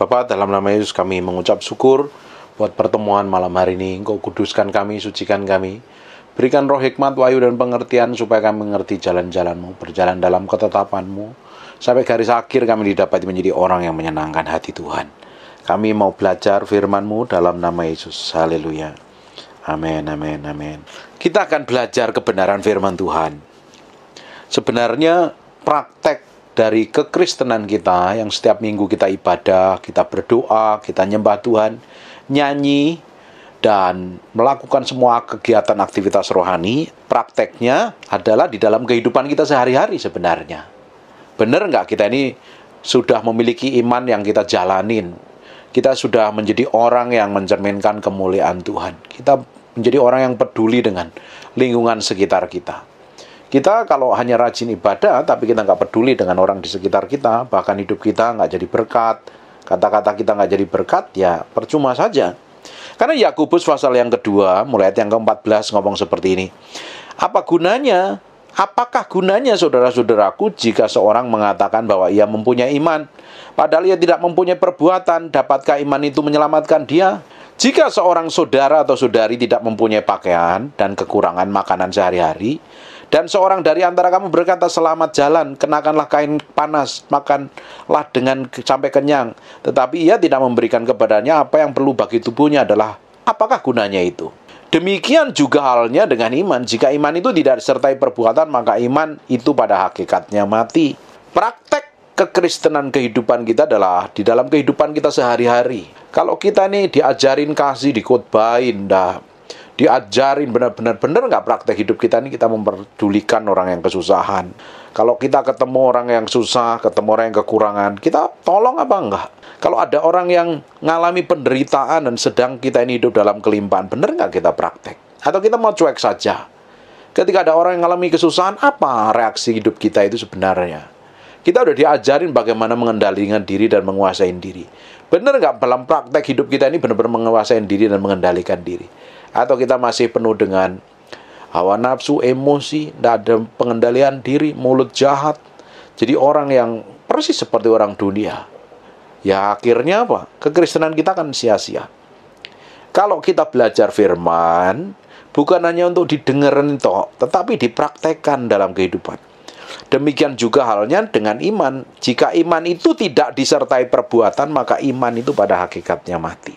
Bapa, dalam nama Yesus kami mengucap syukur buat pertemuan malam hari ini. Engkau kuduskan kami, sucikan kami. Berikan roh hikmat, wahyu, dan pengertian supaya kami mengerti jalan-jalan-Mu, berjalan dalam ketetapan-Mu. Sampai garis akhir kami didapati menjadi orang yang menyenangkan hati Tuhan. Kami mau belajar firman-Mu dalam nama Yesus. Haleluya. Amin, amin, amin. Kita akan belajar kebenaran firman Tuhan. Sebenarnya praktek dari kekristenan kita yang setiap minggu kita ibadah, kita berdoa, kita nyembah Tuhan, nyanyi, dan melakukan semua kegiatan aktivitas rohani, prakteknya adalah di dalam kehidupan kita sehari-hari sebenarnya. Benar nggak kita ini sudah memiliki iman yang kita jalanin? Kita sudah menjadi orang yang mencerminkan kemuliaan Tuhan. Kita menjadi orang yang peduli dengan lingkungan sekitar kita. Kita kalau hanya rajin ibadah, tapi kita nggak peduli dengan orang di sekitar kita, bahkan hidup kita nggak jadi berkat, kata-kata kita nggak jadi berkat, ya percuma saja. Karena Yakobus pasal yang kedua, mulai ayat yang ke-14 ngomong seperti ini. Apakah gunanya saudara-saudaraku jika seorang mengatakan bahwa ia mempunyai iman, padahal ia tidak mempunyai perbuatan, dapatkah iman itu menyelamatkan dia? Jika seorang saudara atau saudari tidak mempunyai pakaian dan kekurangan makanan sehari-hari, dan seorang dari antara kamu berkata, selamat jalan, kenakanlah kain panas, makanlah dengan sampai kenyang. Tetapi ia tidak memberikan kepadanya apa yang perlu bagi tubuhnya adalah, apakah gunanya itu? Demikian juga halnya dengan iman. Jika iman itu tidak disertai perbuatan, maka iman itu pada hakikatnya mati. Praktek kekristenan kehidupan kita adalah di dalam kehidupan kita sehari-hari. Kalau kita nih diajarin kasih, dikhotbahin, diajarin benar-benar nggak praktek hidup kita ini, kita memperdulikan orang yang kesusahan. Kalau kita ketemu orang yang susah, ketemu orang yang kekurangan, kita tolong apa enggak? Kalau ada orang yang ngalami penderitaan dan sedang kita ini hidup dalam kelimpahan, benar nggak kita praktek? Atau kita mau cuek saja? Ketika ada orang yang ngalami kesusahan, apa reaksi hidup kita itu sebenarnya? Kita udah diajarin bagaimana mengendalikan diri dan menguasai diri. Benar nggak dalam praktek hidup kita ini benar-benar menguasai diri dan mengendalikan diri? Atau kita masih penuh dengan hawa nafsu, emosi, tidak ada pengendalian diri, mulut jahat. Jadi orang yang persis seperti orang dunia. Ya akhirnya apa? Kekristenan kita akan sia-sia. Kalau kita belajar firman, bukan hanya untuk didengerin toh, tetapi dipraktekkan dalam kehidupan. Demikian juga halnya dengan iman. Jika iman itu tidak disertai perbuatan, maka iman itu pada hakikatnya mati.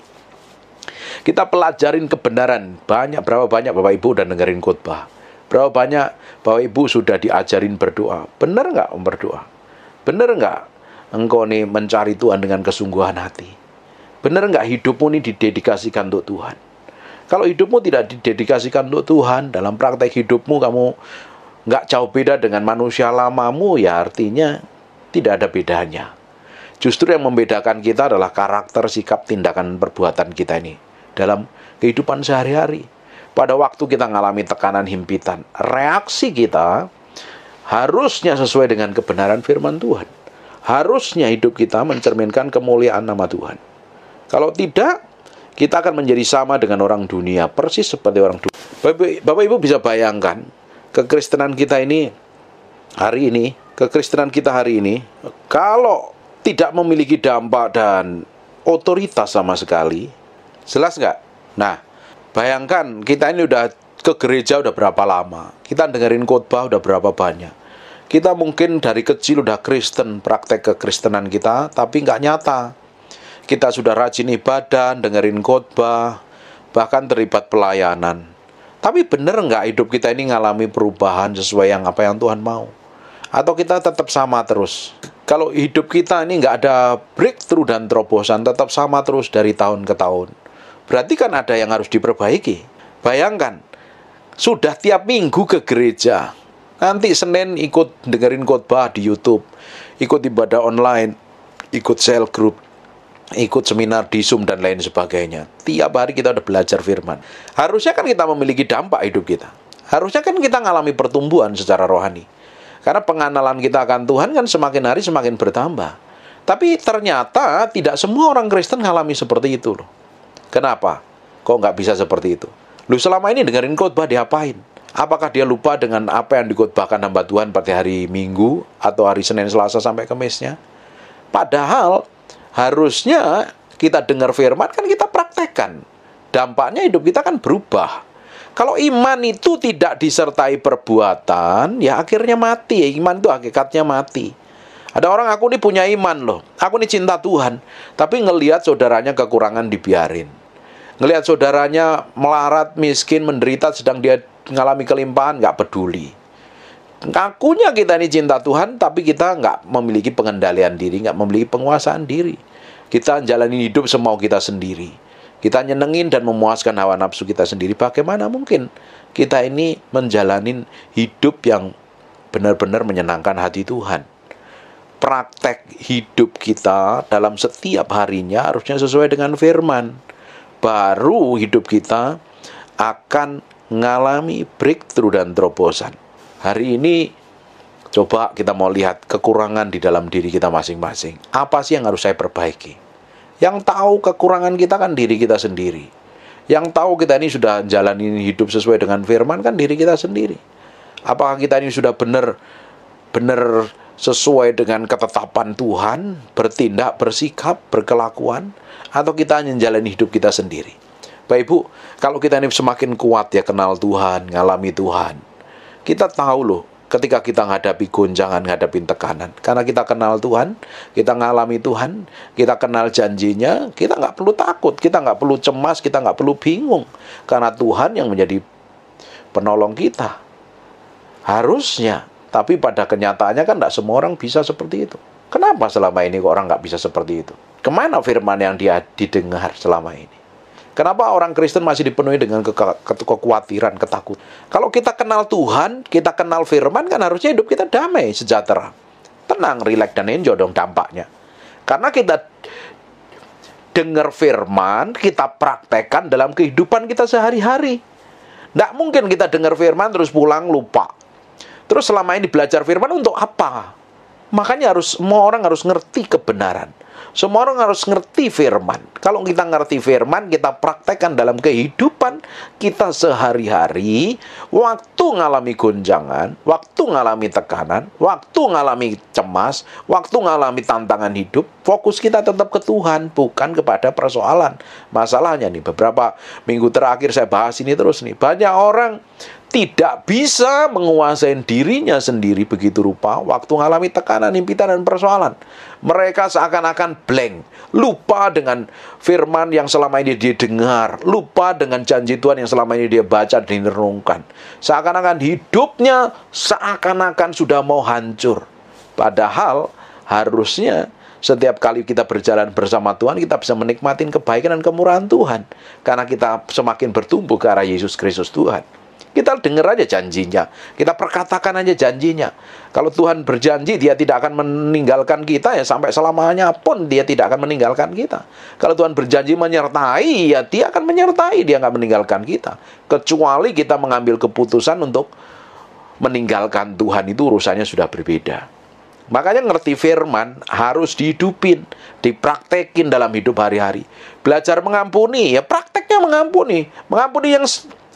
Kita pelajarin kebenaran. Berapa banyak Bapak Ibu udah dengerin khotbah? Berapa banyak Bapak Ibu sudah diajarin berdoa? Benar nggak berdoa? Benar nggak engkau nih mencari Tuhan dengan kesungguhan hati? Benar nggak hidupmu ini didedikasikan untuk Tuhan? Kalau hidupmu tidak didedikasikan untuk Tuhan, dalam praktek hidupmu kamu nggak jauh beda dengan manusia lamamu, ya artinya tidak ada bedanya. Justru yang membedakan kita adalah karakter, sikap, tindakan, perbuatan kita ini dalam kehidupan sehari-hari. Pada waktu kita mengalami tekanan himpitan, reaksi kita harusnya sesuai dengan kebenaran firman Tuhan. Harusnya hidup kita mencerminkan kemuliaan nama Tuhan. Kalau tidak, kita akan menjadi sama dengan orang dunia, persis seperti orang dunia. Bapak Ibu bisa bayangkan, kekristenan kita ini hari ini, kalau tidak memiliki dampak dan otoritas sama sekali, jelas nggak? Nah, bayangkan kita ini udah ke gereja udah berapa lama, kita dengerin khotbah udah berapa banyak. Kita mungkin dari kecil udah Kristen, praktek kekristenan kita, tapi nggak nyata. Kita sudah rajin ibadah, dengerin khotbah, bahkan terlibat pelayanan. Tapi bener nggak hidup kita ini ngalami perubahan sesuai apa yang Tuhan mau? Atau kita tetap sama terus? Kalau hidup kita ini nggak ada breakthrough dan terobosan, tetap sama terus dari tahun ke tahun, berarti kan ada yang harus diperbaiki. Bayangkan, sudah tiap minggu ke gereja, nanti Senin ikut dengerin khotbah di YouTube, ikut ibadah online, ikut cell group, ikut seminar di Zoom dan lain sebagainya. Tiap hari kita udah belajar firman. Harusnya kan kita memiliki dampak hidup kita. Harusnya kan kita ngalami pertumbuhan secara rohani. Karena pengenalan kita akan Tuhan kan semakin hari semakin bertambah. Tapi ternyata tidak semua orang Kristen ngalami seperti itu loh. Kenapa? Kok nggak bisa seperti itu? Lu selama ini dengerin khotbah diapain? Apakah dia lupa dengan apa yang dikhotbahkan hamba Tuhan pada hari Minggu atau hari Senin, Selasa sampai Kamisnya? Padahal Harusnya kita dengar firman kan kita praktekkan. Dampaknya hidup kita kan berubah. Kalau iman itu tidak disertai perbuatan, ya akhirnya mati. Iman itu hakikatnya mati. Ada orang, aku ini punya iman loh, aku ini cinta Tuhan, tapi ngelihat saudaranya kekurangan dibiarin. Ngelihat saudaranya melarat, miskin, menderita, sedang dia mengalami kelimpahan, nggak peduli. Ngakunya kita ini cinta Tuhan, tapi kita nggak memiliki pengendalian diri, nggak memiliki penguasaan diri. Kita jalani hidup semau kita sendiri. Kita nyenengin dan memuaskan hawa nafsu kita sendiri. Bagaimana mungkin kita ini menjalani hidup yang benar-benar menyenangkan hati Tuhan? Praktek hidup kita dalam setiap harinya harusnya sesuai dengan firman. Baru hidup kita akan mengalami breakthrough dan terobosan. Hari ini coba kita mau lihat kekurangan di dalam diri kita masing-masing. Apa sih yang harus saya perbaiki? Yang tahu kekurangan kita kan diri kita sendiri. Yang tahu kita ini sudah jalani hidup sesuai dengan firman kan diri kita sendiri. Apakah kita ini sudah benar sesuai dengan ketetapan Tuhan, bertindak, bersikap, berkelakuan, atau kita hanya menjalani hidup kita sendiri? Bapak Ibu, kalau kita ini semakin kuat ya kenal Tuhan, ngalami Tuhan, kita tahu loh, ketika kita menghadapi gonjangan, menghadapi tekanan, karena kita kenal Tuhan, kita ngalami Tuhan, kita kenal janjinya, kita nggak perlu takut, kita nggak perlu cemas, kita nggak perlu bingung, karena Tuhan yang menjadi penolong kita. Harusnya. Tapi pada kenyataannya kan tidak semua orang bisa seperti itu. Kenapa selama ini kok orang nggak bisa seperti itu? Kemana firman yang dia didengar selama ini? Kenapa orang Kristen masih dipenuhi dengan kekhawatiran, ketakutan? Kalau kita kenal Tuhan, kita kenal firman, kan harusnya hidup kita damai, sejahtera. Tenang, rileks, dan enjoy dong dampaknya. Karena kita dengar firman, kita praktekkan dalam kehidupan kita sehari-hari. Tidak mungkin kita dengar firman terus pulang lupa. Terus selama ini belajar firman untuk apa? Makanya semua orang harus ngerti kebenaran. Semua orang harus ngerti firman. Kalau kita ngerti firman, kita praktekkan dalam kehidupan kita sehari-hari. Waktu ngalami gonjangan, waktu ngalami tekanan, waktu ngalami cemas, waktu ngalami tantangan hidup, fokus kita tetap ke Tuhan, bukan kepada persoalan. Masalahnya nih, beberapa minggu terakhir saya bahas ini terus nih. Banyak orang tidak bisa menguasai dirinya sendiri begitu rupa waktu mengalami tekanan, impitan, dan persoalan. Mereka seakan-akan blank, lupa dengan firman yang selama ini dia dengar, lupa dengan janji Tuhan yang selama ini dia baca dan direnungkan. Seakan-akan hidupnya seakan-akan sudah mau hancur. Padahal harusnya setiap kali kita berjalan bersama Tuhan, kita bisa menikmati kebaikan dan kemurahan Tuhan. Karena kita semakin bertumbuh ke arah Yesus Kristus Tuhan. Kita dengar aja janjinya, kita perkatakan aja janjinya. Kalau Tuhan berjanji dia tidak akan meninggalkan kita, ya sampai selamanya pun dia tidak akan meninggalkan kita. Kalau Tuhan berjanji menyertai, ya dia akan menyertai, dia nggak meninggalkan kita. Kecuali kita mengambil keputusan untuk meninggalkan Tuhan, itu urusannya sudah berbeda. Makanya ngerti firman harus dihidupin, dipraktekin dalam hidup hari-hari. Belajar mengampuni, ya prakteknya mengampuni. Mengampuni yang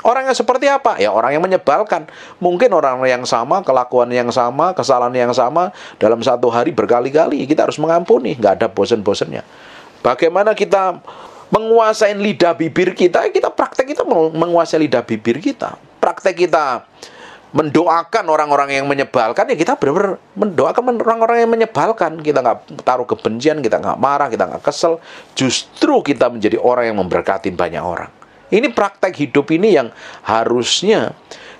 orang yang seperti apa? Ya orang yang menyebalkan. Mungkin orang yang sama, kelakuan yang sama, kesalahan yang sama, dalam satu hari berkali-kali kita harus mengampuni, nggak ada bosan-bosannya. Bagaimana kita menguasai lidah bibir kita? Kita praktek kita menguasai lidah bibir kita. Praktek kita mendoakan orang-orang yang menyebalkan, ya kita benar-benar mendoakan orang-orang yang menyebalkan. Kita nggak taruh kebencian, kita nggak marah, kita nggak kesel. Justru kita menjadi orang yang memberkati banyak orang. Ini praktek hidup ini yang harusnya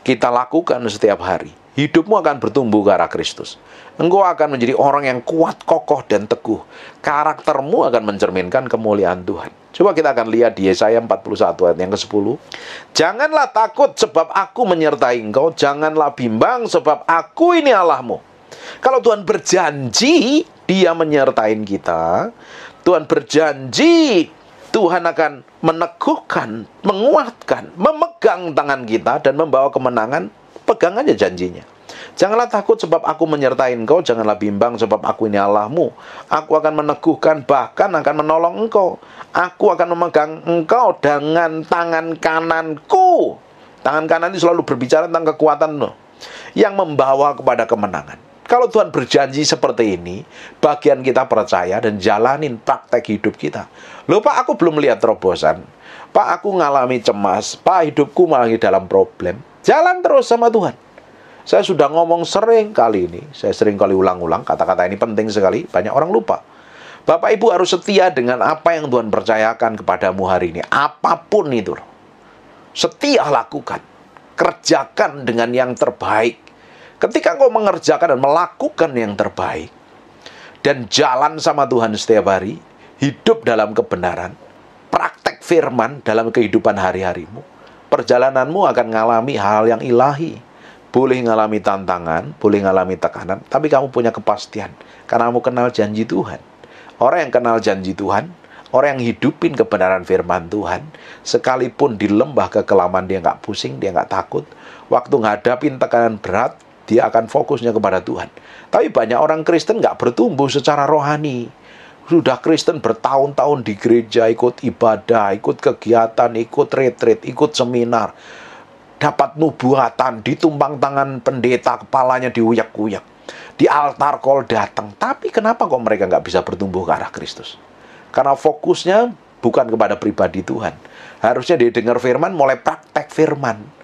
kita lakukan setiap hari. Hidupmu akan bertumbuh ke arah Kristus. Engkau akan menjadi orang yang kuat, kokoh, dan teguh. Karaktermu akan mencerminkan kemuliaan Tuhan. Coba kita akan lihat di Yesaya 41 ayat yang ke-10. Janganlah takut sebab aku menyertai engkau. Janganlah bimbang sebab aku ini Allahmu. Kalau Tuhan berjanji, dia menyertai kita. Tuhan berjanji, Tuhan akan meneguhkan, menguatkan, memegang tangan kita dan membawa kemenangan. Pegang aja janjinya. Janganlah takut sebab aku menyertai engkau. Janganlah bimbang sebab aku ini Allahmu. Aku akan meneguhkan, bahkan akan menolong engkau. Aku akan memegang engkau dengan tangan kananku. Tangan kanan itu selalu berbicara tentang kekuatan yang membawa kepada kemenangan. Kalau Tuhan berjanji seperti ini, bagian kita percaya dan jalanin praktek hidup kita. Loh Pak, aku belum lihat terobosan. Pak, aku ngalami cemas. Pak, hidupku malah dalam problem. Jalan terus sama Tuhan. Saya sudah ngomong sering kali ini. Saya sering kali ulang-ulang. Kata-kata ini penting sekali. Banyak orang lupa. Bapak Ibu harus setia dengan apa yang Tuhan percayakan kepadamu hari ini. Apapun itu. Setia lakukan. Kerjakan dengan yang terbaik. Ketika engkau mengerjakan dan melakukan yang terbaik, dan jalan sama Tuhan setiap hari, hidup dalam kebenaran, praktek firman dalam kehidupan hari-harimu, perjalananmu akan mengalami hal yang ilahi. Boleh mengalami tantangan, boleh mengalami tekanan, tapi kamu punya kepastian, karena kamu kenal janji Tuhan. Orang yang kenal janji Tuhan, orang yang hidupin kebenaran firman Tuhan, sekalipun di lembah kekelaman dia nggak pusing, dia nggak takut. Waktu ngadapin tekanan berat, dia akan fokusnya kepada Tuhan. Tapi banyak orang Kristen nggak bertumbuh secara rohani. Sudah Kristen bertahun-tahun di gereja, ikut ibadah, ikut kegiatan, ikut retreat, ikut seminar. Dapat nubuatan, ditumpang tangan pendeta, kepalanya diuyak-uyak. Di altar call datang. Tapi kenapa kok mereka nggak bisa bertumbuh ke arah Kristus? Karena fokusnya bukan kepada pribadi Tuhan. Harusnya dia dengar firman, mulai praktek firman.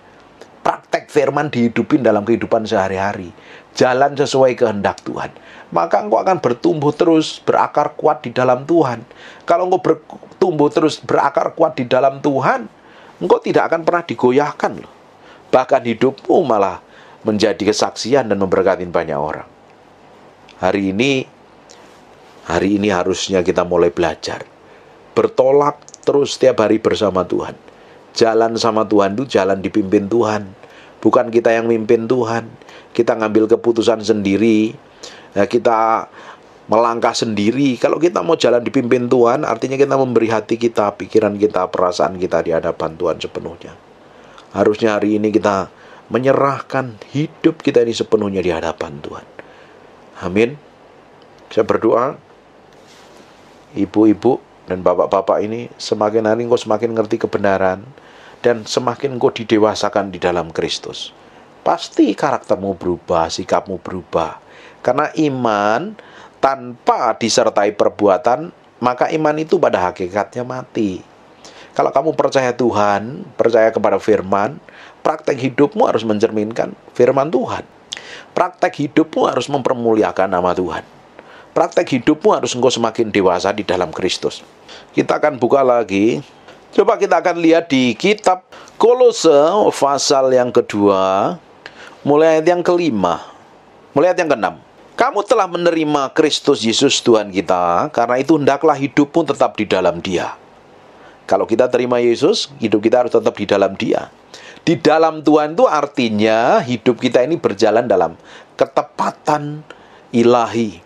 Praktek firman dihidupin dalam kehidupan sehari-hari. Jalan sesuai kehendak Tuhan. Maka engkau akan bertumbuh terus, berakar kuat di dalam Tuhan. Kalau engkau bertumbuh terus, berakar kuat di dalam Tuhan, engkau tidak akan pernah digoyahkan loh. Bahkan hidupmu malah menjadi kesaksian dan memberkati banyak orang. Hari ini harusnya kita mulai belajar. Bertolak terus setiap hari bersama Tuhan. Jalan sama Tuhan itu jalan dipimpin Tuhan. Bukan kita yang mimpin Tuhan. Kita ngambil keputusan sendiri. Kita melangkah sendiri. Kalau kita mau jalan dipimpin Tuhan, artinya kita memberi hati kita, pikiran kita, perasaan kita di hadapan Tuhan sepenuhnya. Harusnya hari ini kita menyerahkan hidup kita ini sepenuhnya di hadapan Tuhan. Amin. Saya berdoa, ibu-ibu dan bapak-bapak ini semakin hari engkau semakin ngerti kebenaran, dan semakin engkau didewasakan di dalam Kristus. Pasti karaktermu berubah, sikapmu berubah. Karena iman tanpa disertai perbuatan, maka iman itu pada hakikatnya mati. Kalau kamu percaya Tuhan, percaya kepada firman, praktek hidupmu harus mencerminkan firman Tuhan. Praktek hidupmu harus mempermuliakan nama Tuhan. Praktek hidupmu harus engkau semakin dewasa di dalam Kristus. Kita akan buka lagi. Coba kita akan lihat di kitab Kolose pasal yang kedua, mulai ayat yang kelima, mulai ayat yang keenam. Kamu telah menerima Kristus Yesus Tuhan kita, karena itu hendaklah hidupmu tetap di dalam Dia. Kalau kita terima Yesus, hidup kita harus tetap di dalam Dia. Di dalam Tuhan itu artinya hidup kita ini berjalan dalam ketepatan ilahi.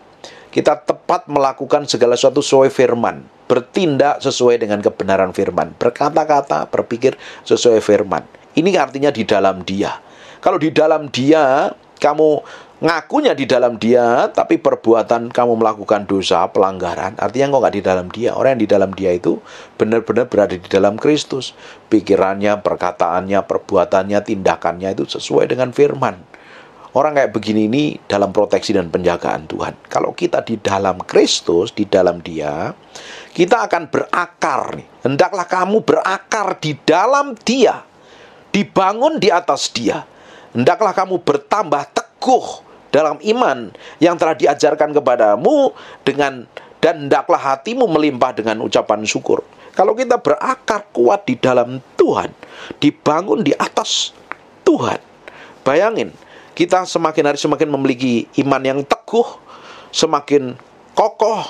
Kita tepat melakukan segala sesuatu sesuai firman, bertindak sesuai dengan kebenaran firman, berkata-kata, berpikir sesuai firman. Ini artinya di dalam Dia. Kalau di dalam Dia, kamu ngakunya di dalam Dia, tapi perbuatan kamu melakukan dosa, pelanggaran, artinya engkau nggak di dalam Dia. Orang yang di dalam Dia itu benar-benar berada di dalam Kristus. Pikirannya, perkataannya, perbuatannya, tindakannya itu sesuai dengan firman. Orang kayak begini ini dalam proteksi dan penjagaan Tuhan. Kalau kita di dalam Kristus, di dalam Dia, kita akan berakar nih. Hendaklah kamu berakar di dalam Dia, dibangun di atas Dia. Hendaklah kamu bertambah teguh dalam iman yang telah diajarkan kepadamu, dan hendaklah hatimu melimpah dengan ucapan syukur. Kalau kita berakar kuat di dalam Tuhan, dibangun di atas Tuhan, bayangin, kita semakin hari semakin memiliki iman yang teguh, semakin kokoh,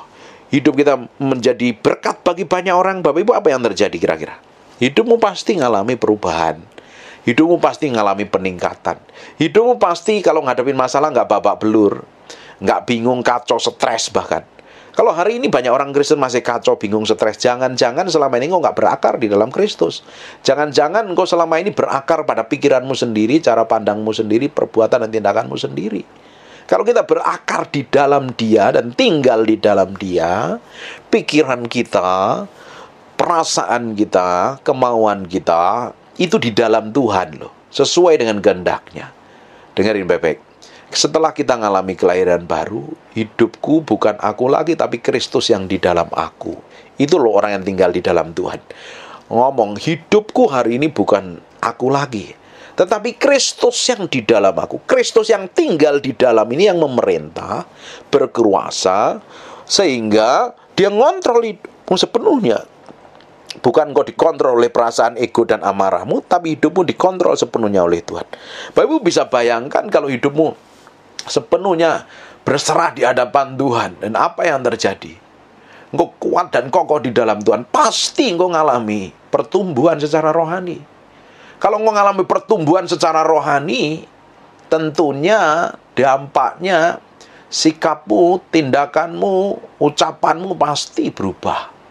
hidup kita menjadi berkat bagi banyak orang. Bapak Ibu, apa yang terjadi kira-kira? Hidupmu pasti ngalami perubahan. Hidupmu pasti ngalami peningkatan. Hidupmu pasti kalau ngadepin masalah nggak babak belur, nggak bingung, kacau, stres bahkan. Kalau hari ini banyak orang Kristen masih kacau, bingung, stres, jangan-jangan selama ini engkau nggak berakar di dalam Kristus. Jangan-jangan engkau selama ini berakar pada pikiranmu sendiri, cara pandangmu sendiri, perbuatan dan tindakanmu sendiri. Kalau kita berakar di dalam Dia dan tinggal di dalam Dia, pikiran kita, perasaan kita, kemauan kita, itu di dalam Tuhan loh, sesuai dengan kehendak-Nya. Dengarin baik-baik. Setelah kita mengalami kelahiran baru, hidupku bukan aku lagi, tapi Kristus yang di dalam aku. Itu loh orang yang tinggal di dalam Tuhan. Ngomong, hidupku hari ini bukan aku lagi, tetapi Kristus yang di dalam aku. Kristus yang tinggal di dalam ini yang memerintah, berkuasa, sehingga dia ngontrol hidupmu sepenuhnya. Bukan kau dikontrol oleh perasaan ego dan amarahmu, tapi hidupmu dikontrol sepenuhnya oleh Tuhan. Bapak Ibu bisa bayangkan kalau hidupmu sepenuhnya berserah di hadapan Tuhan, dan apa yang terjadi? Engkau kuat dan kokoh di dalam Tuhan, pasti engkau ngalami pertumbuhan secara rohani. Kalau engkau ngalami pertumbuhan secara rohani, tentunya dampaknya sikapmu, tindakanmu, ucapanmu pasti berubah.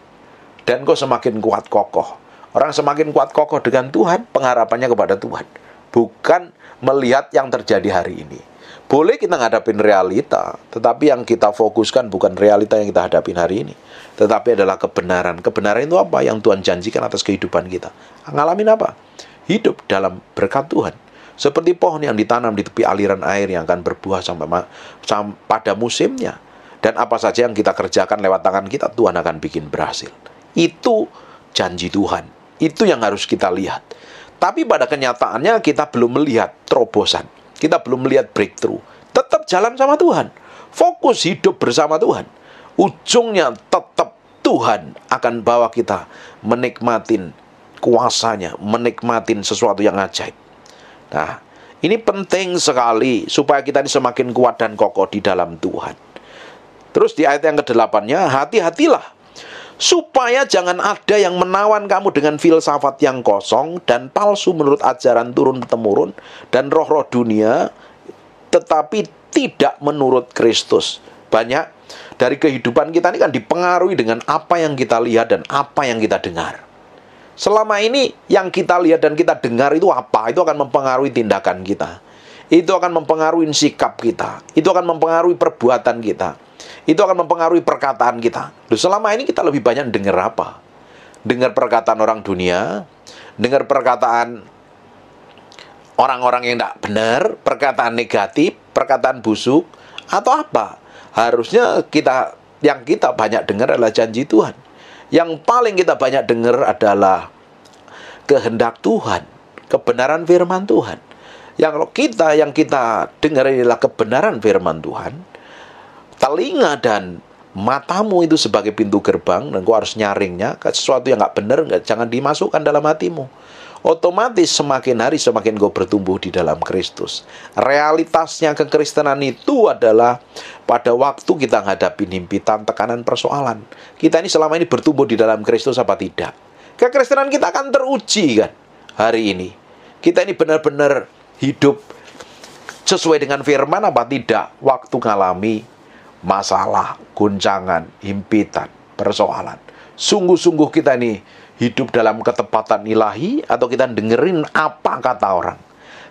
Dan kau semakin kuat kokoh. Orang semakin kuat kokoh dengan Tuhan, pengharapannya kepada Tuhan. Bukan melihat yang terjadi hari ini. Boleh kita ngadapin realita, tetapi yang kita fokuskan bukan realita yang kita hadapin hari ini, tetapi adalah kebenaran. Kebenaran itu apa? Yang Tuhan janjikan atas kehidupan kita. Ngalamin apa? Hidup dalam berkat Tuhan. Seperti pohon yang ditanam di tepi aliran air yang akan berbuah sampai pada musimnya. Dan apa saja yang kita kerjakan lewat tangan kita, Tuhan akan bikin berhasil. Itu janji Tuhan. Itu yang harus kita lihat. Tapi pada kenyataannya kita belum melihat terobosan. Kita belum melihat breakthrough. Tetap jalan sama Tuhan. Fokus hidup bersama Tuhan. Ujungnya tetap Tuhan akan bawa kita menikmatin kuasanya, menikmatin sesuatu yang ajaib. Nah, ini penting sekali supaya kita ini semakin kuat dan kokoh di dalam Tuhan. Terus di ayat yang ke-8-nya, hati-hatilah supaya jangan ada yang menawan kamu dengan filsafat yang kosong dan palsu menurut ajaran turun-temurun dan roh-roh dunia, tetapi tidak menurut Kristus. Banyak dari kehidupan kita ini kan dipengaruhi dengan apa yang kita lihat dan apa yang kita dengar. Selama ini yang kita lihat dan kita dengar itu apa? Itu akan mempengaruhi tindakan kita. Itu akan mempengaruhi sikap kita. Itu akan mempengaruhi perbuatan kita. Itu akan mempengaruhi perkataan kita. Loh, selama ini kita lebih banyak dengar apa? Dengar perkataan orang dunia, dengar perkataan orang-orang yang tidak benar, perkataan negatif, perkataan busuk, atau apa? Harusnya yang kita banyak dengar adalah janji Tuhan. Yang paling kita banyak dengar adalah kehendak Tuhan, kebenaran firman Tuhan. Yang kita dengar adalah kebenaran firman Tuhan. Telinga dan matamu itu sebagai pintu gerbang, dan kau harus nyaringnya. Sesuatu yang nggak benar, jangan dimasukkan dalam hatimu. Otomatis semakin hari semakin kau bertumbuh di dalam Kristus. Realitasnya kekristenan itu adalah pada waktu kita menghadapi himpitan, tekanan, persoalan. Kita ini selama ini bertumbuh di dalam Kristus apa tidak? Kekristenan kita akan teruji kan hari ini. Kita ini benar-benar hidup sesuai dengan firman apa tidak? Waktu ngalami masalah, guncangan, himpitan, persoalan. Sungguh-sungguh kita ini hidup dalam ketepatan ilahi atau kita dengerin apa kata orang.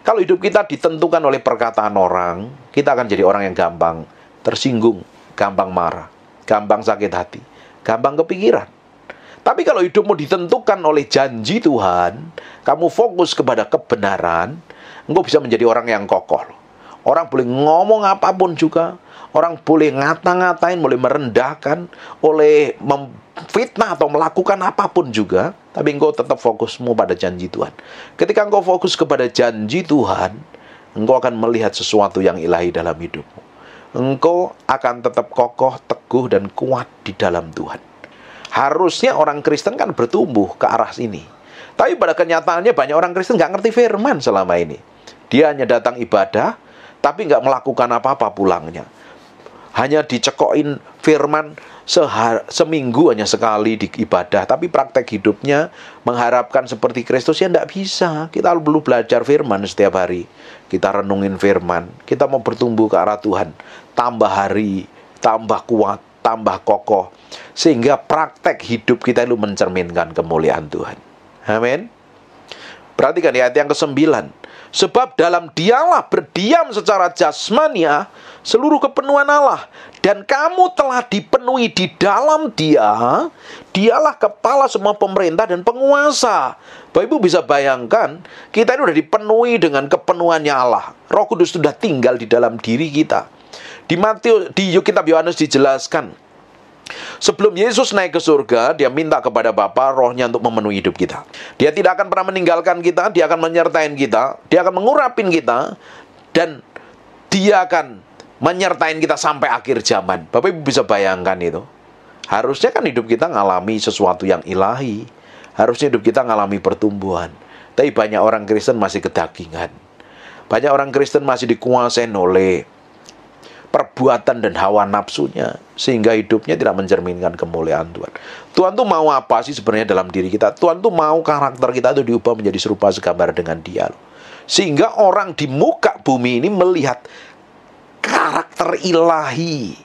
Kalau hidup kita ditentukan oleh perkataan orang, kita akan jadi orang yang gampang tersinggung, gampang marah, gampang sakit hati, gampang kepikiran. Tapi kalau hidupmu ditentukan oleh janji Tuhan, kamu fokus kepada kebenaran, engkau bisa menjadi orang yang kokoh. Orang boleh ngomong apapun juga, orang boleh ngata-ngatain, boleh merendahkan, boleh memfitnah atau melakukan apapun juga, tapi engkau tetap fokusmu pada janji Tuhan. Ketika engkau fokus kepada janji Tuhan, engkau akan melihat sesuatu yang ilahi dalam hidupmu. Engkau akan tetap kokoh, teguh, dan kuat di dalam Tuhan. Harusnya orang Kristen kan bertumbuh ke arah sini. Tapi pada kenyataannya banyak orang Kristen nggak ngerti firman selama ini. Dia hanya datang ibadah, tapi nggak melakukan apa-apa pulangnya. Hanya dicekokin firman seminggu hanya sekali di ibadah, tapi praktek hidupnya mengharapkan seperti Kristus ya nggak bisa. Kita perlu belajar firman setiap hari. Kita renungin firman. Kita mau bertumbuh ke arah Tuhan. Tambah hari, tambah kuat, tambah kokoh. Sehingga praktek hidup kita itu mencerminkan kemuliaan Tuhan. Amin. Perhatikan di ayat yang ke-9. Sebab dalam dialah berdiam secara jasmania seluruh kepenuhan Allah, dan kamu telah dipenuhi di dalam Dia. Dialah kepala semua pemerintah dan penguasa. Bapak Ibu bisa bayangkan, kita ini sudah dipenuhi dengan kepenuhannya Allah. Roh Kudus sudah tinggal di dalam diri kita. Di kitab Yohanes dijelaskan, sebelum Yesus naik ke surga, Dia minta kepada Bapa Roh-Nya untuk memenuhi hidup kita. Dia tidak akan pernah meninggalkan kita, Dia akan menyertai kita, Dia akan mengurapin kita, dan Dia akan menyertai kita sampai akhir zaman. Bapak Ibu bisa bayangkan itu. Harusnya kan hidup kita ngalami sesuatu yang ilahi. Harusnya hidup kita ngalami pertumbuhan. Tapi banyak orang Kristen masih kedagingan. Banyak orang Kristen masih dikuasai oleh perbuatan dan hawa nafsunya, sehingga hidupnya tidak mencerminkan kemuliaan Tuhan. Tuhan tuh mau apa sih sebenarnya dalam diri kita? Tuhan tuh mau karakter kita itu diubah menjadi serupa segambar dengan Dia. Sehingga orang di muka bumi ini melihat karakter ilahi,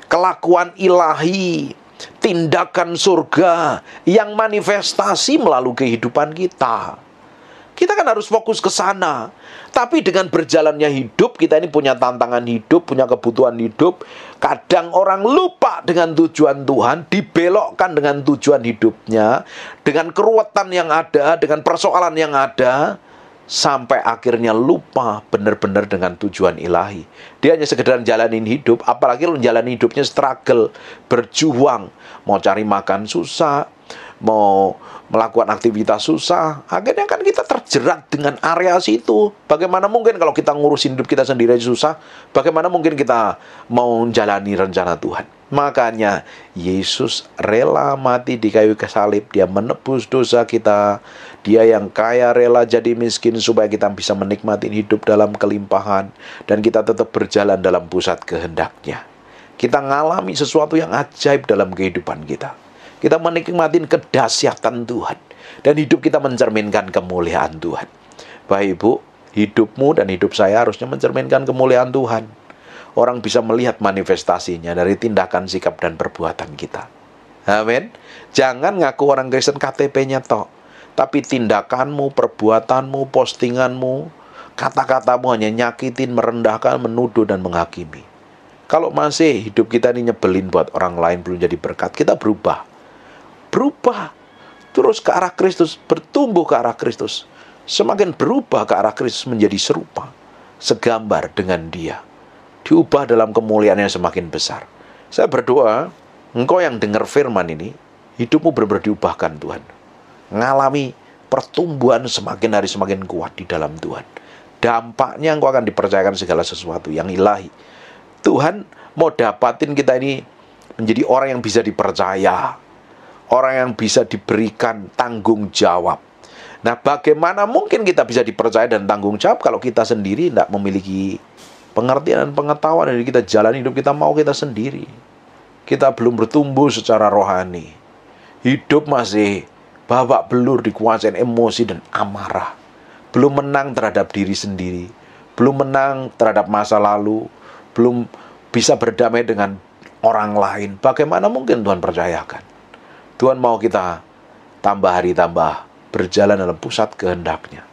kelakuan ilahi, tindakan surga yang manifestasi melalui kehidupan kita. Kita kan harus fokus ke sana. Tapi dengan berjalannya hidup, kita ini punya tantangan hidup, punya kebutuhan hidup. Kadang orang lupa dengan tujuan Tuhan, dibelokkan dengan tujuan hidupnya, dengan keruwetan yang ada, dengan persoalan yang ada, sampai akhirnya lupa benar-benar dengan tujuan ilahi. Dia hanya sekedar jalanin hidup, apalagi menjalani hidupnya struggle, berjuang, mau cari makan susah, mau melakukan aktivitas susah. Akhirnya kan kita terjerat dengan area situ. Bagaimana mungkin kalau kita ngurusin hidup kita sendiri susah, bagaimana mungkin kita mau menjalani rencana Tuhan? Makanya Yesus rela mati di kayu salib. Dia menebus dosa kita. Dia yang kaya rela jadi miskin supaya kita bisa menikmati hidup dalam kelimpahan, dan kita tetap berjalan dalam pusat kehendak-Nya. Kita ngalami sesuatu yang ajaib dalam kehidupan kita. Kita menikmati kedahsyatan Tuhan, dan hidup kita mencerminkan kemuliaan Tuhan. Bapak Ibu, hidupmu dan hidup saya harusnya mencerminkan kemuliaan Tuhan. Orang bisa melihat manifestasinya dari tindakan, sikap, dan perbuatan kita. Amin. Jangan ngaku orang Kristen KTP-nya tok, tapi tindakanmu, perbuatanmu, postinganmu, kata-katamu hanya nyakitin, merendahkan, menuduh, dan menghakimi. Kalau masih hidup kita ini nyebelin buat orang lain, belum jadi berkat, kita berubah terus ke arah Kristus, bertumbuh ke arah Kristus. Semakin berubah ke arah Kristus, menjadi serupa, segambar dengan Dia, diubah dalam kemuliaan yang semakin besar. Saya berdoa, engkau yang dengar firman ini, hidupmu benar-benar diubahkan Tuhan, ngalami pertumbuhan semakin hari semakin kuat di dalam Tuhan. Dampaknya engkau akan dipercayakan segala sesuatu yang ilahi. Tuhan mau dapatin kita ini menjadi orang yang bisa dipercaya, orang yang bisa diberikan tanggung jawab. Nah, bagaimana mungkin kita bisa dipercaya dan tanggung jawab kalau kita sendiri tidak memiliki pengertian dan pengetahuan, dan kita jalani hidup kita mau kita sendiri. Kita belum bertumbuh secara rohani. Hidup masih babak belur, dikuasai emosi dan amarah. Belum menang terhadap diri sendiri, belum menang terhadap masa lalu, belum bisa berdamai dengan orang lain. Bagaimana mungkin Tuhan percayakan? Tuhan mau kita tambah hari tambah berjalan dalam pusat kehendak-Nya,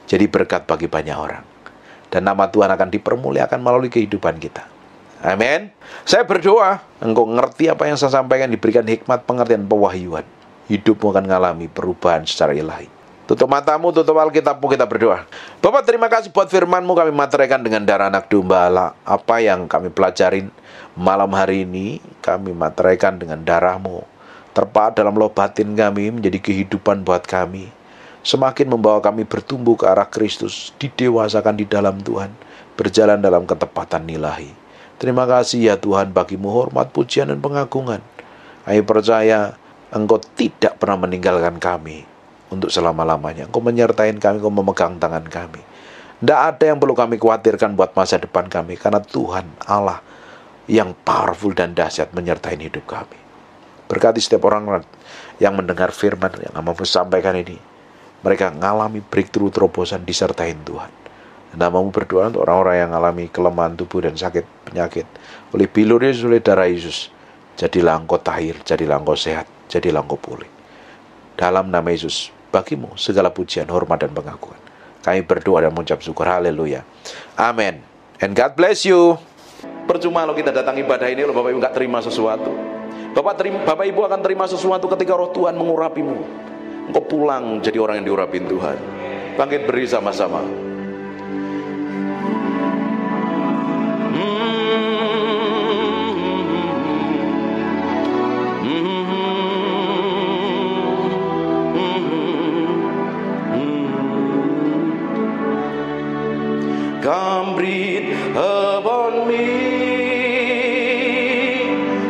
jadi berkat bagi banyak orang, dan nama Tuhan akan dipermuliakan melalui kehidupan kita. Amin. Saya berdoa engkau ngerti apa yang saya sampaikan, diberikan hikmat, pengertian, pewahyuan. Hidupmu akan mengalami perubahan secara ilahi. Tutup matamu, tutup Alkitabmu, kita berdoa. Bapak, terima kasih buat firman-Mu, kami materaikan dengan darah anak domba Allah. Apa yang kami pelajarin malam hari ini, kami materaikan dengan darah-Mu, terpaat dalam loh batin kami, menjadi kehidupan buat kami. Semakin membawa kami bertumbuh ke arah Kristus, didewasakan di dalam Tuhan, berjalan dalam ketepatan ilahi. Terima kasih ya Tuhan, bagimu hormat, pujian, dan pengagungan. Kami percaya Engkau tidak pernah meninggalkan kami untuk selama-lamanya. Engkau menyertai kami, Engkau memegang tangan kami. Tidak ada yang perlu kami khawatirkan buat masa depan kami, karena Tuhan Allah yang powerful dan dahsyat menyertai hidup kami. Berkati setiap orang yang mendengar firman yang Namamu sampaikan ini. Mereka mengalami breakthrough, terobosan, disertai Tuhan. Namamu berdoa untuk orang-orang yang mengalami kelemahan tubuh dan sakit penyakit. Oleh bilur Yesus, oleh darah Yesus, jadilah engkau tahir, jadilah engkau sehat, jadilah engkau pulih. Dalam nama Yesus, bagimu segala pujian, hormat, dan pengakuan. Kami berdoa dan mengucap syukur. Haleluya. Amin. And God bless you. Percuma lo kita datang ibadah ini, lo Bapak Ibu nggak terima sesuatu. Bapak Ibu akan terima sesuatu ketika roh Tuhan mengurapimu. Engkau pulang jadi orang yang diurapin Tuhan. Bangkit beri sama-sama. Come breathe upon me,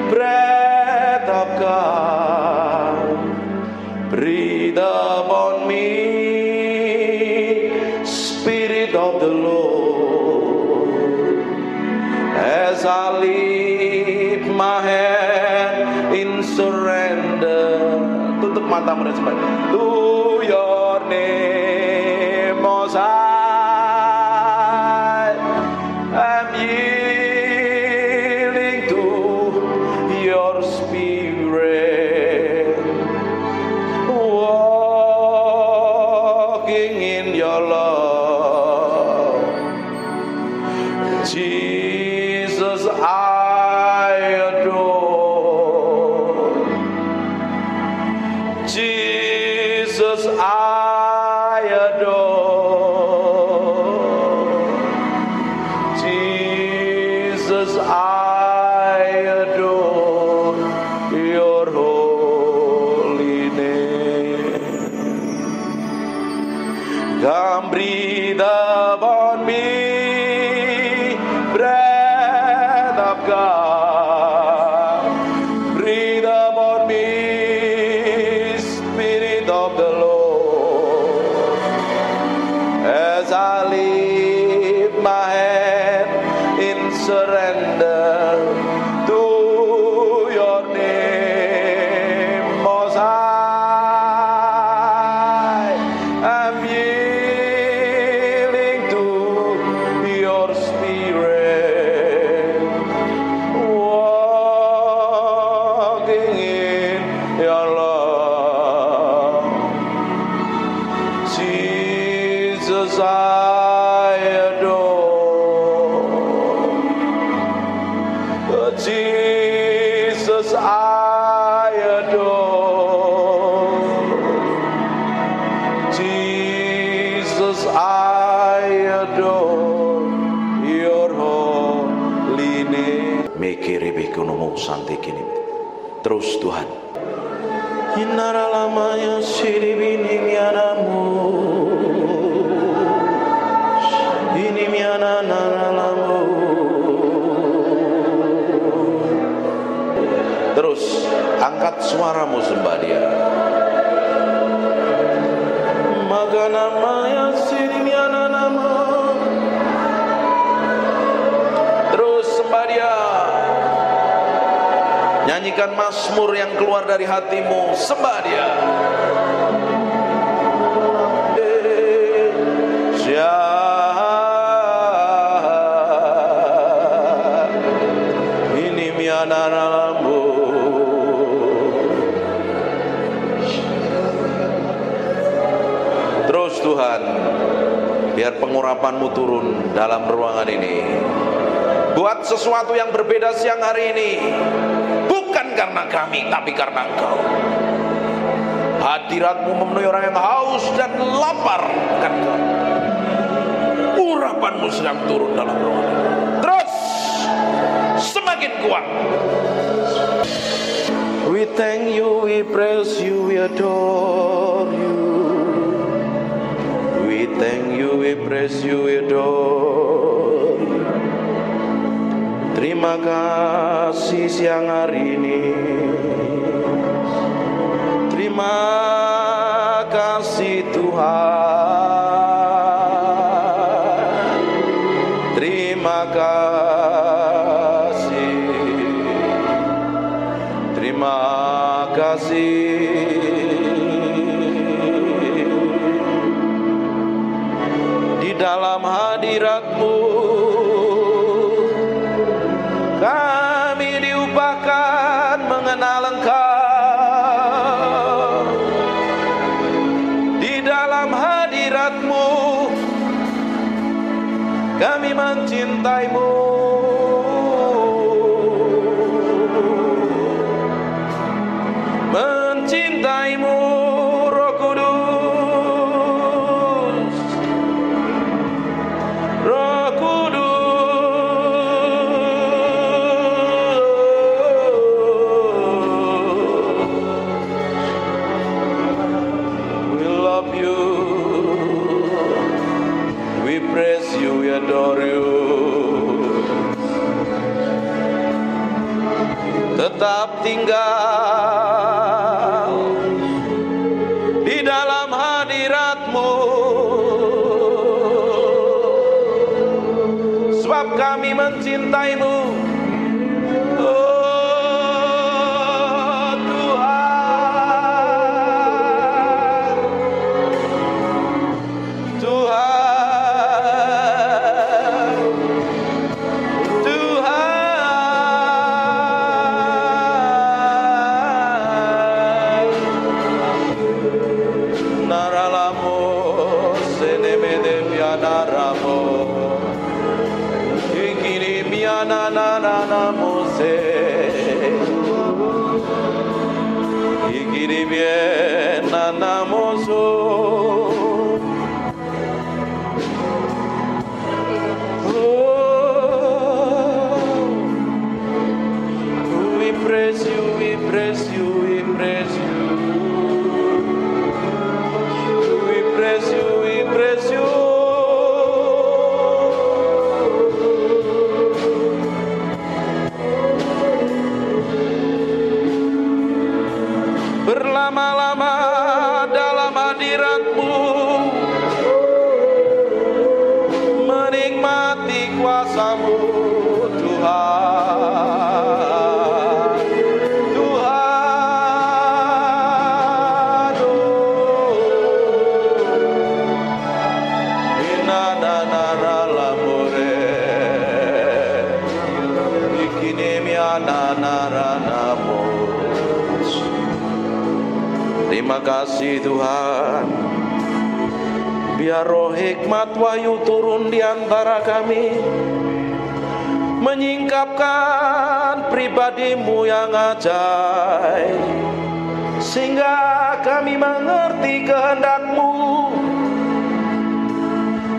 breath of God. Breathe upon me, Spirit of the Lord. As I lift my hand in surrender, tutup matamu dan sebagainya. To your name, Most High. I'm yielding to your spirit, walking in your love. Jesus, I adore. Jesus, I adore. Jesus, I adore your holy name. Come breathe upon me, breath of God. Breathe upon me, Spirit of the Lord. As I lift my hand in surrender to your name, Most High. I'm yielding to your spirit, walking in your love. Jesus, I adore. Jesus, I adore. Jesus, I adore your holy name. Terus Tuhan. Inaralamaya siribinimianamu, inimiananalamu. Terus angkat suaramu sembah Dia. Maka namanya sirimiananamu. Terus sembah Dia. Nyanyikan mazmur yang keluar dari hatimu, sembah Dia. Ini mianaramu. Terus Tuhan, biar pengurapan-Mu turun dalam ruangan ini. Buat sesuatu yang berbeda siang hari ini. Bukan karena kami, tapi karena Engkau. Hadirat-Mu memenuhi orang yang haus dan lapar akan Engkau. Urapan-Mu sedang turun dalam ruangan ini. Terus semakin kuat. We thank you, we praise you, we adore you. We thank you, we praise you, we adore you. Terima kasih siang hari ini. Terima kasih Tuhan. Terima kasih. Terima kasih. Di dalam hadirat-Mu kami diupahkan mengenal Engkau. Di dalam hadirat-Mu kami mencintai-Mu. tinggal di dalam hadirat-Mu, sebab kami mencintai-Mu. Oh Tuhan, Tuhan, Tuhan. Naralamo senemede pianaramo, ikiri pianananamo se, ikiri piananamo so. We praise you, we praise you, we praise you. We praise you, we praise you. Berlama-lama dalam hadirat-Mu, menikmati kuasa-Mu, Tuhan, Tuhan. Inananaramore, ikinemiananaranamos. Terima kasih Tuhan. Biar roh hikmat wahyu turun di antara kami, menyingkapkan pribadi-Mu yang ajaib, sehingga kami mengerti kehendak-Mu,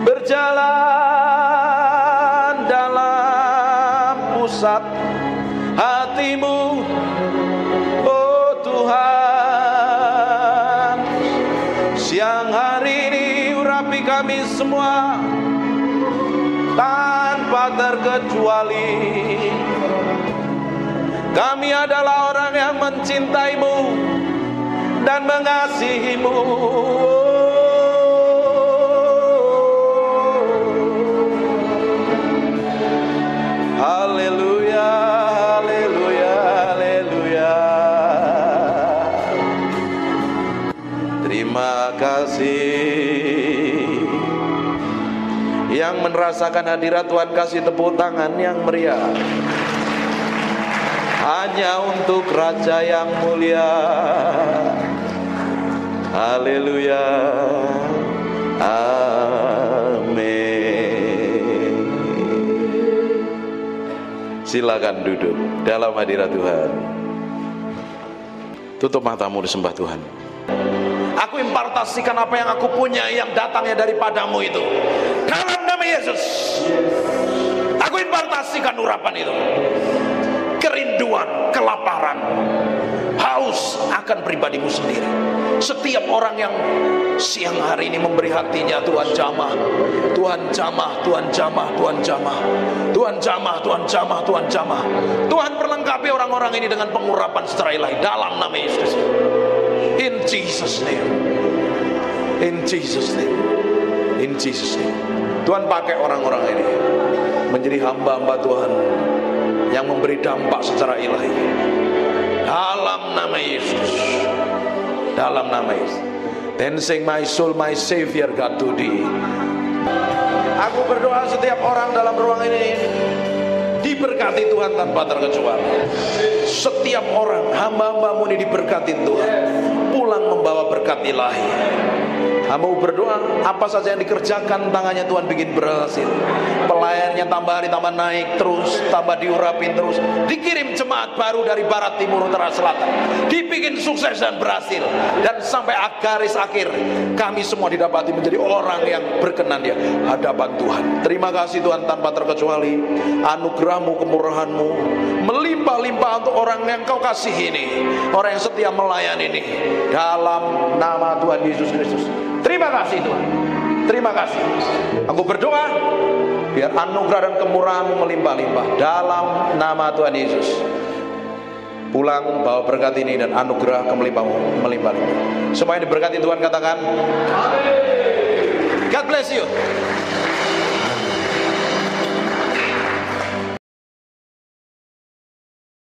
berjalan dalam pusat hati-Mu. Oh Tuhan, siang hari ini urapi kami semua tanpa terkecuali. Kami adalah orang yang mencintai-Mu dan mengasihi-Mu. Haleluya, haleluya, haleluya. Terima kasih. Yang merasakan hadirat Tuhan kasih tepuk tangan yang meriah. Hanya untuk Raja yang mulia. Haleluya. Amin. Silakan duduk dalam hadirat Tuhan. Tutup matamu, disembah Tuhan. Aku impartasikan apa yang aku punya, yang datangnya daripadamu itu, dalam nama Yesus. Aku impartasikan urapan itu. Kerinduan, kelaparan, haus akan pribadimu sendiri. Setiap orang yang siang hari ini memberi hatinya, Tuhan jamah, Tuhan jamah, Tuhan jamah, Tuhan jamah, Tuhan jamah, Tuhan jamah, Tuhan jamah. Tuhan perlengkapi orang-orang ini dengan pengurapan secara ilahi dalam nama Yesus. In Jesus name, in Jesus name, in Jesus name. Tuhan pakai orang-orang ini menjadi hamba-hamba Tuhan yang memberi dampak secara ilahi dalam nama Yesus, dalam nama Yesus. Then sing my soul, my Savior God to thee. Aku berdoa setiap orang dalam ruang ini diberkati Tuhan tanpa terkecuali. Setiap orang, hamba-hamba-Mu ini diberkati Tuhan, pulang membawa berkat ilahi. Hamba berdoa, apa saja yang dikerjakan tangannya Tuhan bikin berhasil. Pelayannya tambah hari tambah naik terus, tambah diurapin terus. Dikirim jemaat baru dari barat, timur, utara, selatan. Dibikin sukses dan berhasil. Dan sampai garis akhir, kami semua didapati menjadi orang yang berkenan di hadapan Tuhan. Terima kasih Tuhan tanpa terkecuali. Anugerah-Mu, kemurahan-Mu melimpah-limpah untuk orang yang Kau kasih ini, orang yang setia melayani ini, dalam nama Tuhan Yesus Kristus. Terima kasih Tuhan, terima kasih. Aku berdoa biar anugerah dan kemurahan-Mu melimpah-limpah dalam nama Tuhan Yesus. pulang bawa berkat ini dan anugerah melimpah-limpah. Semua yang diberkati Tuhan katakan, God bless you.